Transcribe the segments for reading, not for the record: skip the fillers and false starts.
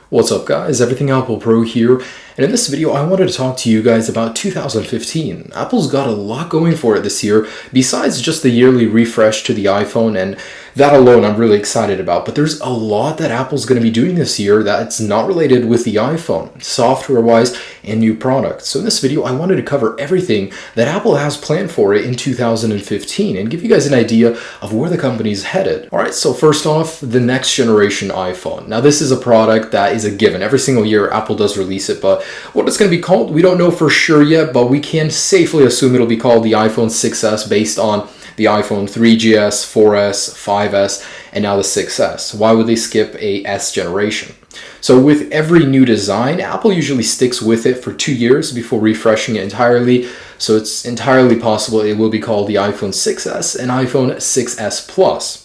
What's up guys, Everything Apple Pro here, and in this video I wanted to talk to you guys about 2015. Apple's got a lot going for it this year, besides just the yearly refresh to the iPhone, and that alone I'm really excited about. But there's a lot that Apple's going to be doing this year that's not related with the iPhone, software-wise and new products. So in this video I wanted to cover everything that Apple has planned for it in 2015 and give you guys an idea of where the company's headed. Alright, so first off, the next generation iPhone. Now this is a product that is a given. Every single year Apple does release it, but what it's going to be called, we don't know for sure yet, but we can safely assume it'll be called the iPhone 6S based on the iPhone 3GS, 4S, 5S, and now the 6S. Why would they skip a S generation? So with every new design, Apple usually sticks with it for 2 years before refreshing it entirely. So it's entirely possible it will be called the iPhone 6S and iPhone 6S Plus.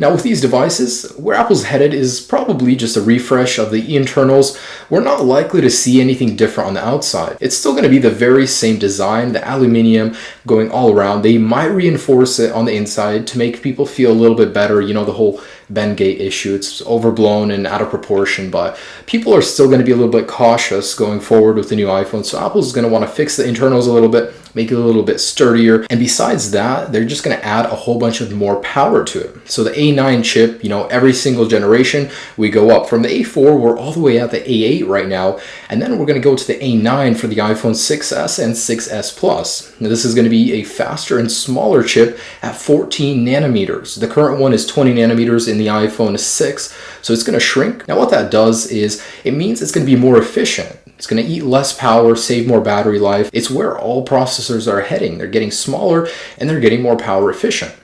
Now with these devices, where Apple's headed is probably just a refresh of the internals. We're not likely to see anything different on the outside. It's still going to be the very same design, the aluminum going all around. They might reinforce it on the inside to make people feel a little bit better. You know, the whole Bendgate issue, it's overblown and out of proportion, but people are still going to be a little bit cautious going forward with the new iPhone. So Apple's going to want to fix the internals a little bit, make it a little bit sturdier. And besides that, they're just going to add a whole bunch of more power to it. So the A9 chip, you know, every single generation we go up. From the A4, we're all the way at the A8 right now. And then we're going to go to the A9 for the iPhone 6S and 6S Plus. Now this is going to be a faster and smaller chip at 14 nanometers. The current one is 20 nanometers in the iPhone 6, so it's going to shrink. Now what that does is it means it's going to be more efficient. It's going to eat less power, save more battery life. It's where all processors are heading. They're getting smaller and they're getting more power efficient.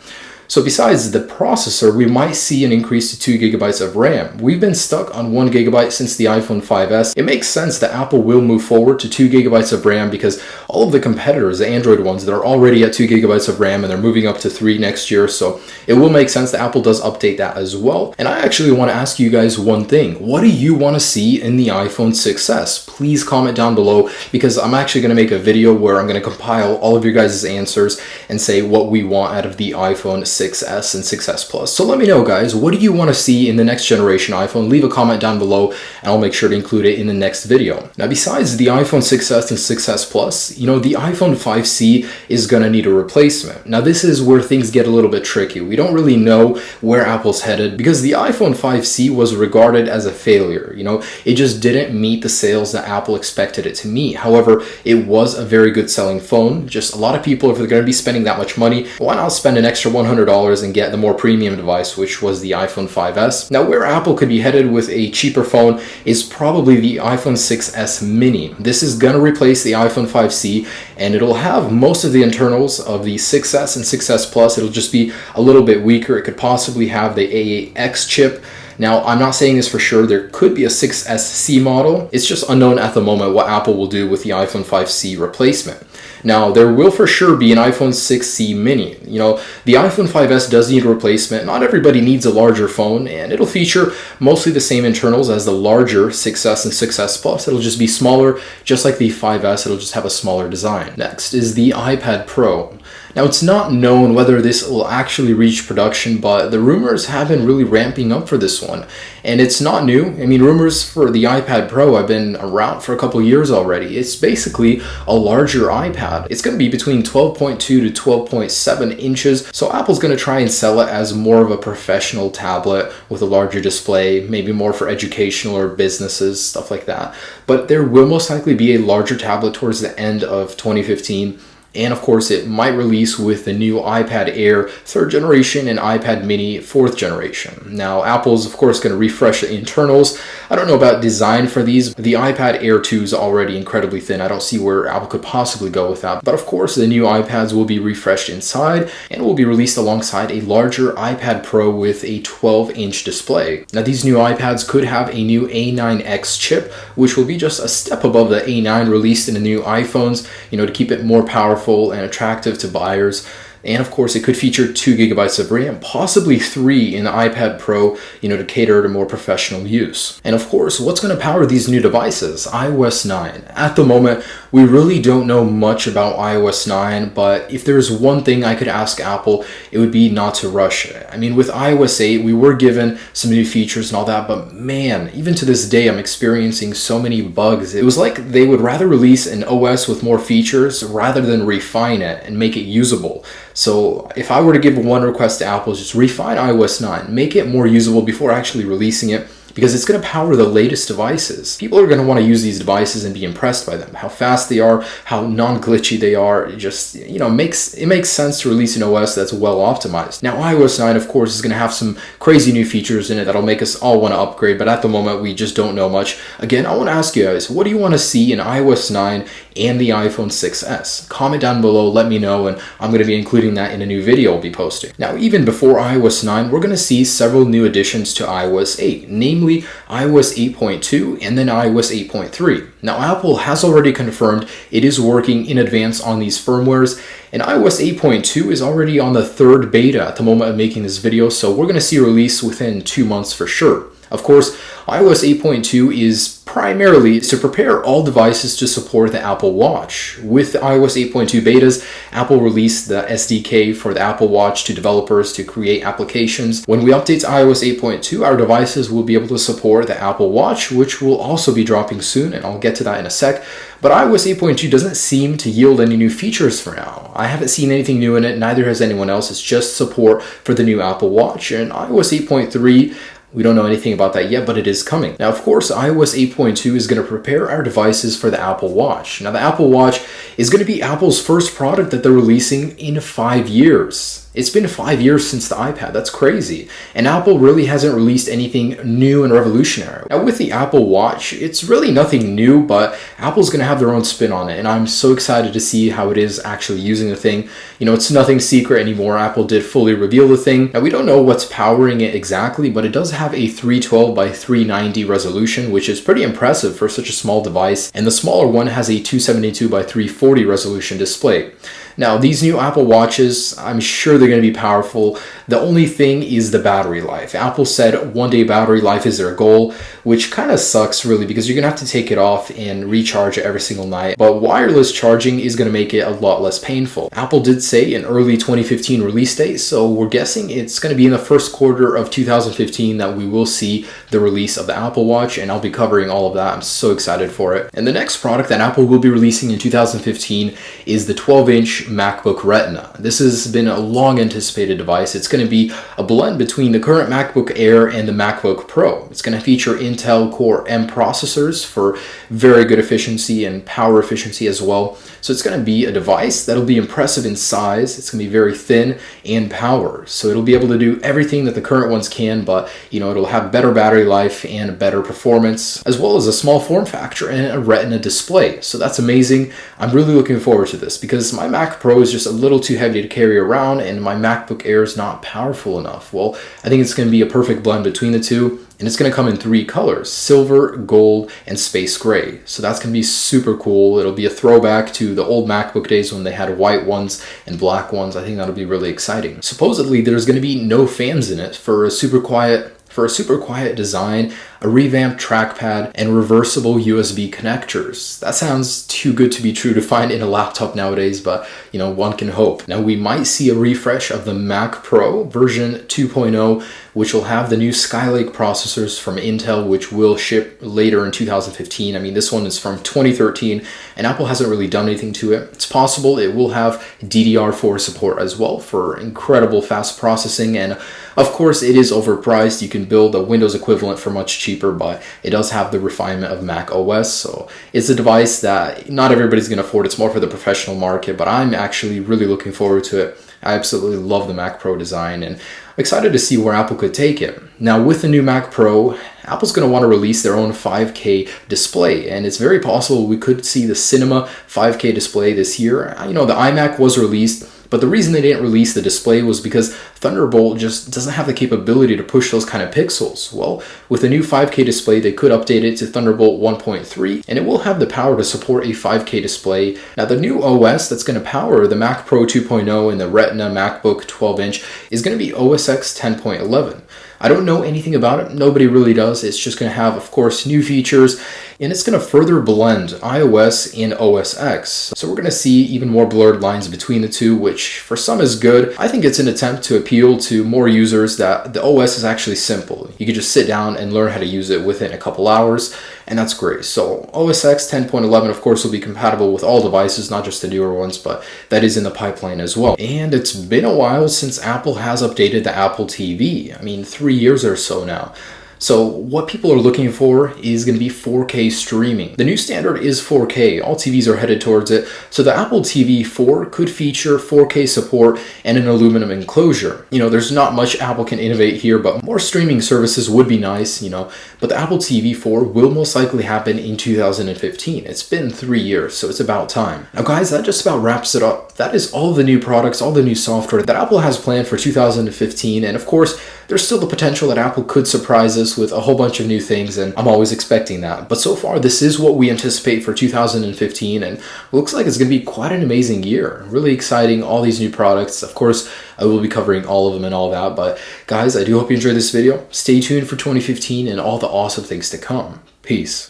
So besides the processor, we might see an increase to 2 gigabytes of RAM. We've been stuck on 1 gigabyte since the iPhone 5S. It makes sense that Apple will move forward to 2 gigabytes of RAM because all of the competitors, the Android ones, that are already at 2 gigabytes of RAM and they're moving up to 3 next year. So it will make sense that Apple does update that as well. And I actually want to ask you guys one thing. What do you want to see in the iPhone 6S? Please comment down below because I'm actually going to make a video where I'm going to compile all of your guys' answers and say what we want out of the iPhone 6S and 6S Plus. So let me know guys, what do you want to see in the next generation iPhone? Leave a comment down below and I'll make sure to include it in the next video. Now besides the iPhone 6S and 6S Plus, you know, the iPhone 5C is going to need a replacement. Now this is where things get a little bit tricky. We don't really know where Apple's headed because the iPhone 5C was regarded as a failure. You know, it just didn't meet the sales that Apple expected it to meet. However, it was a very good selling phone. Just a lot of people, if they're going to be spending that much money, why not spend an extra $100 and get the more premium device, which was the iPhone 5S. Now where Apple could be headed with a cheaper phone is probably the iPhone 6S mini. This is going to replace the iPhone 5C and it'll have most of the internals of the 6S and 6S Plus. It'll just be a little bit weaker. It could possibly have the A8X chip. Now, I'm not saying this for sure. There could be a 6SC model. It's just unknown at the moment what Apple will do with the iPhone 5C replacement. Now, there will for sure be an iPhone 6C mini. You know, the iPhone 5S does need a replacement. Not everybody needs a larger phone, and it'll feature mostly the same internals as the larger 6S and 6S Plus. It'll just be smaller, just like the 5S. It'll just have a smaller design. Next is the iPad Pro. Now, it's not known whether this will actually reach production, but the rumors have been really ramping up for this one. And it's not new. I mean, rumors for the iPad Pro have been around for a couple years already. It's basically a larger iPad. It's going to be between 12.2 to 12.7 inches. So Apple's going to try and sell it as more of a professional tablet with a larger display, maybe more for educational or businesses, stuff like that. But there will most likely be a larger tablet towards the end of 2015. And of course, it might release with the new iPad Air 3rd generation and iPad mini 4th generation. Now, Apple's of course going to refresh the internals. I don't know about design for these. The iPad Air 2 is already incredibly thin. I don't see where Apple could possibly go with that. But of course, the new iPads will be refreshed inside and will be released alongside a larger iPad Pro with a 12-inch display. Now, these new iPads could have a new A9X chip, which will be just a step above the A9 released in the new iPhones, you know, to keep it more powerful and attractive to buyers. And of course, it could feature 2 gigabytes of RAM, possibly 3 in the iPad Pro, to cater to more professional use. And of course, what's going to power these new devices? iOS 9. At the moment, we really don't know much about iOS 9, but if there's one thing I could ask Apple, it would be not to rush it. I mean, with iOS 8, we were given some new features and all that, but man, even to this day, I'm experiencing so many bugs. It was like they would rather release an OS with more features rather than refine it and make it usable. So if I were to give one request to Apple, is just refine iOS 9, make it more usable before actually releasing it, because it's going to power the latest devices. People are going to want to use these devices and be impressed by them, how fast they are, how non-glitchy they are. It just, makes sense to release an OS that's well optimized. Now, iOS 9, of course, is going to have some crazy new features in it that'll make us all want to upgrade, but at the moment, we just don't know much. Again, I want to ask you guys, what do you want to see in iOS 9 and the iPhone 6s? Comment down below, let me know, and I'm going to be including that in a new video I'll be posting. Now, even before iOS 9, we're going to see several new additions to iOS 8, namely iOS 8.2 and then iOS 8.3. Now, Apple has already confirmed it is working in advance on these firmwares, and iOS 8.2 is already on the 3rd beta at the moment of making this video, so we're going to see a release within 2 months for sure. Of course, iOS 8.2 is primarily to prepare all devices to support the Apple Watch. With the iOS 8.2 betas, Apple released the SDK for the Apple Watch to developers to create applications. When we update to iOS 8.2, our devices will be able to support the Apple Watch, which will also be dropping soon, and I'll get to that in a sec. But iOS 8.2 doesn't seem to yield any new features for now. I haven't seen anything new in it, neither has anyone else. It's just support for the new Apple Watch. And iOS 8.3, we don't know anything about that yet, but it is coming. Now, of course, iOS 8.2 is going to prepare our devices for the Apple Watch. Now, the Apple Watch is going to be Apple's first product that they're releasing in 5 years. It's been 5 years since the iPad. That's crazy. And Apple really hasn't released anything new and revolutionary. Now, with the Apple Watch, it's really nothing new, but Apple's going to have their own spin on it. And I'm so excited to see how it is actually using the thing. It's nothing secret anymore. Apple did fully reveal the thing. Now, we don't know what's powering it exactly, but it does have a 312 by 390 resolution, which is pretty impressive for such a small device. And the smaller one has a 272 by 340 resolution display. Now, these new Apple Watches, I'm sure they're going to be powerful. The only thing is the battery life. Apple said 1-day battery life is their goal, which kind of sucks really, because you're going to have to take it off and recharge it every single night. But wireless charging is going to make it a lot less painful. Apple did say an early 2015 release date, so we're guessing it's going to be in the first quarter of 2015 that we will see the release of the Apple Watch, and I'll be covering all of that. I'm so excited for it. And the next product that Apple will be releasing in 2015 is the 12-inch MacBook Retina. This has been a long anticipated device. It's going to be a blend between the current MacBook Air and the MacBook Pro. It's going to feature Intel Core M processors for very good efficiency and power efficiency as well. So it's going to be a device that'll be impressive in size. It's going to be very thin and power. So it'll be able to do everything that the current ones can, but it'll have better battery life and better performance, as well as a small form factor and a Retina display. So that's amazing. I'm really looking forward to this because my Mac Pro is just a little too heavy to carry around and my MacBook Air is not powerful enough. Well, I think it's going to be a perfect blend between the two, and it's going to come in 3 colors: silver, gold, and space gray. So that's going to be super cool. It'll be a throwback to the old MacBook days when they had white ones and black ones. I think that'll be really exciting. Supposedly, there's going to be no fans in it for a super quiet design, a revamped trackpad, and reversible USB connectors. That sounds too good to be true to find in a laptop nowadays, but one can hope. Now, we might see a refresh of the Mac Pro version 2.0, which will have the new Skylake processors from Intel, which will ship later in 2015. I mean, this one is from 2013, and Apple hasn't really done anything to it. It's possible it will have DDR4 support as well for incredible fast processing, and of course, it is overpriced. You can build a Windows equivalent for much cheaper, but it does have the refinement of Mac OS, so it's a device that not everybody's going to afford. It's more for the professional market, but I'm actually really looking forward to it. I absolutely love the Mac Pro design, and I'm excited to see where Apple could take it. Now, with the new Mac Pro, Apple's going to want to release their own 5K display, and it's very possible we could see the Cinema 5K display this year. The iMac was released, But the reason they didn't release the display was because Thunderbolt just doesn't have the capability to push those kind of pixels. Well, with the new 5K display, they could update it to Thunderbolt 1.3, and it will have the power to support a 5K display. Now, the new OS that's going to power the Mac Pro 2.0 and the Retina MacBook 12-inch is going to be OS X 10.11. I don't know anything about it. Nobody really does. It's just going to have, of course, new features, and it's going to further blend iOS and OS X. So we're going to see even more blurred lines between the two, which for some is good. I think it's an attempt to appeal to more users that the OS is actually simple. You can just sit down and learn how to use it within a couple hours, and that's great. So OS X 10.11, of course, will be compatible with all devices, not just the newer ones, but that is in the pipeline as well. And it's been a while since Apple has updated the Apple TV. I mean, 3 years or so now. So what people are looking for is going to be 4K streaming. The new standard is 4K. All TVs are headed towards it. So the Apple TV 4 could feature 4K support and an aluminum enclosure. There's not much Apple can innovate here, but more streaming services would be nice, But the Apple TV 4 will most likely happen in 2015. It's been 3 years, so it's about time. Now guys, that just about wraps it up. That is all the new products, all the new software that Apple has planned for 2015. And of course, there's still the potential that Apple could surprise us with a whole bunch of new things, and I'm always expecting that. But so far, this is what we anticipate for 2015, and it looks like it's going to be quite an amazing year. Really exciting, all these new products. Of course, I will be covering all of them and all that, but guys, I do hope you enjoyed this video. Stay tuned for 2015 and all the awesome things to come. Peace.